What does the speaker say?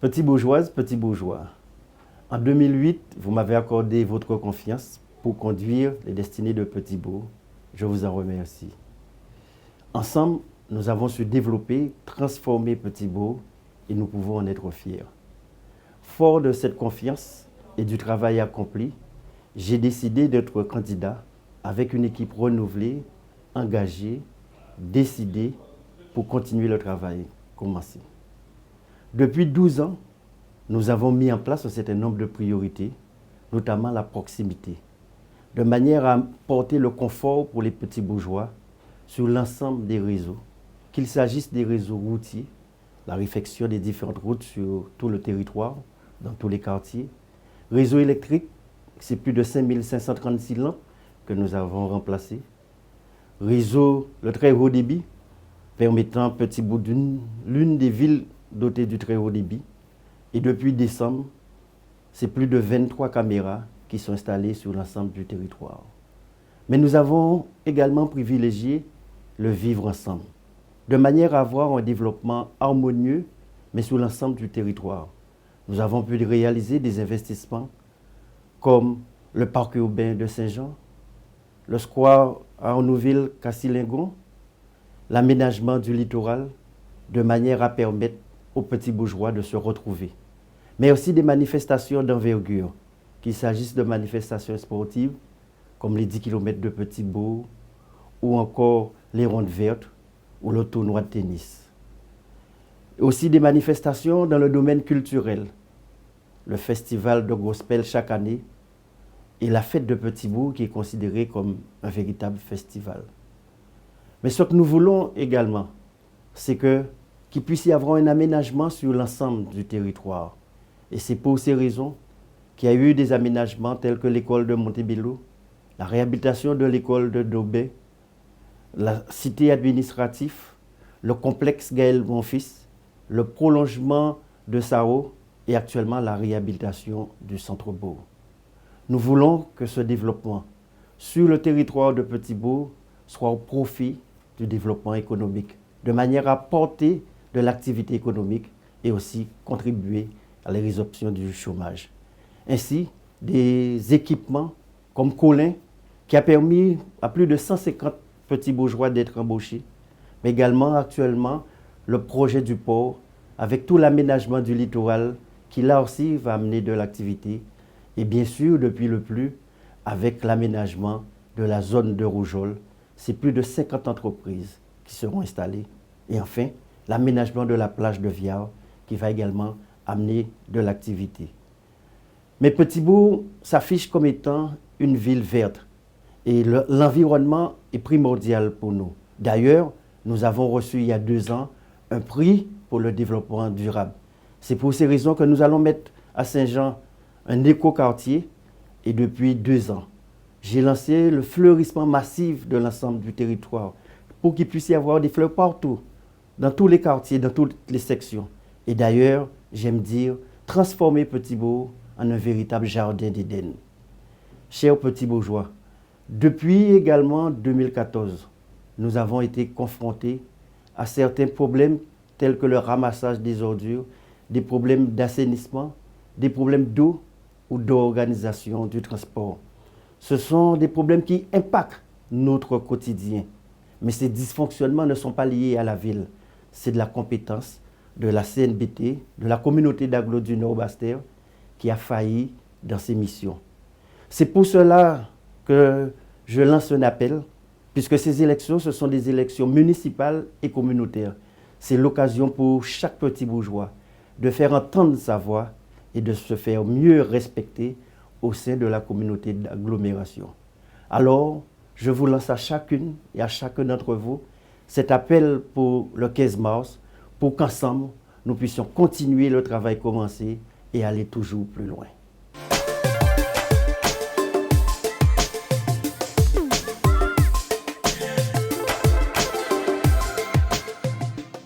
Petits bourgeoises, petits bourgeois, en 2008, vous m'avez accordé votre confiance pour conduire les destinées de Petit-Bourg. Je vous en remercie. Ensemble, nous avons su développer, transformer Petit-Bourg et nous pouvons en être fiers. Fort de cette confiance et du travail accompli, j'ai décidé d'être candidat avec une équipe renouvelée, engagée, décidée pour continuer le travail commencé. Depuis 12 ans, nous avons mis en place un certain nombre de priorités, notamment la proximité, de manière à porter le confort pour les petits bourgeois sur l'ensemble des réseaux, qu'il s'agisse des réseaux routiers, la réfection des différentes routes sur tout le territoire, dans tous les quartiers, réseau électrique, c'est plus de 5536 lampes que nous avons remplacées, réseau, le très haut débit, permettant Petit-Bourg l'une des villes dotées du très haut débit. Et depuis décembre, c'est plus de 23 caméras qui sont installées sur l'ensemble du territoire. Mais nous avons également privilégié le vivre ensemble, de manière à avoir un développement harmonieux, mais sur l'ensemble du territoire. Nous avons pu réaliser des investissements comme le parc urbain de Saint-Jean, le square à Arnouville-Castilingon, l'aménagement du littoral, de manière à permettre aux petits bourgeois de se retrouver. Mais aussi des manifestations d'envergure, qu'il s'agisse de manifestations sportives, comme les 10 km de Petit-Bourg, ou encore les rondes vertes, ou le tournoi de tennis. Et aussi des manifestations dans le domaine culturel, le festival de gospel chaque année, et la fête de Petit-Bourg qui est considérée comme un véritable festival. Mais ce que nous voulons également, c'est qu'il puisse y avoir un aménagement sur l'ensemble du territoire. Et c'est pour ces raisons qu'il y a eu des aménagements tels que l'école de Montebello, la réhabilitation de l'école de Daubé, la cité administrative, le complexe Gaël Monfils, le prolongement de Sao et actuellement la réhabilitation du centre-bourg. Nous voulons que ce développement sur le territoire de Petit-Bourg soit au profit du développement économique, de manière à porter de l'activité économique et aussi contribuer à la résolution du chômage. Ainsi, des équipements comme Colin, qui a permis à plus de 150 petits bourgeois d'être embauchés, mais également actuellement le projet du port, avec tout l'aménagement du littoral, qui là aussi va amener de l'activité, et bien sûr, depuis le plus, avec l'aménagement de la zone de Rougeole, c'est plus de 50 entreprises qui seront installées. Et enfin, l'aménagement de la plage de Viard, qui va également amener de l'activité. Mais Petit-Bourg s'affiche comme étant une ville verte. Et l'environnement est primordial pour nous. D'ailleurs, nous avons reçu il y a 2 ans un prix pour le développement durable. C'est pour ces raisons que nous allons mettre à Saint-Jean un éco-quartier. Et depuis 2 ans, j'ai lancé le fleurissement massif de l'ensemble du territoire pour qu'il puisse y avoir des fleurs partout, dans tous les quartiers, dans toutes les sections. Et d'ailleurs, j'aime dire, transformer Petit-Bourg en un véritable jardin d'Éden. Chers petits bourgeois, depuis également 2014, nous avons été confrontés à certains problèmes tels que le ramassage des ordures, des problèmes d'assainissement, des problèmes d'eau ou d'organisation du transport. Ce sont des problèmes qui impactent notre quotidien. Mais ces dysfonctionnements ne sont pas liés à la ville. C'est de la compétence de la CNBT, de la communauté d'agglomération du Nord-Basse-Terre, qui a failli dans ses missions. C'est pour cela que je lance un appel, puisque ces élections, ce sont des élections municipales et communautaires. C'est l'occasion pour chaque petit bourgeois de faire entendre sa voix et de se faire mieux respecter au sein de la communauté d'agglomération. Alors, je vous lance à chacune et à chacun d'entre vous cet appel pour le 15 mars, pour qu'ensemble, nous puissions continuer le travail commencé et aller toujours plus loin.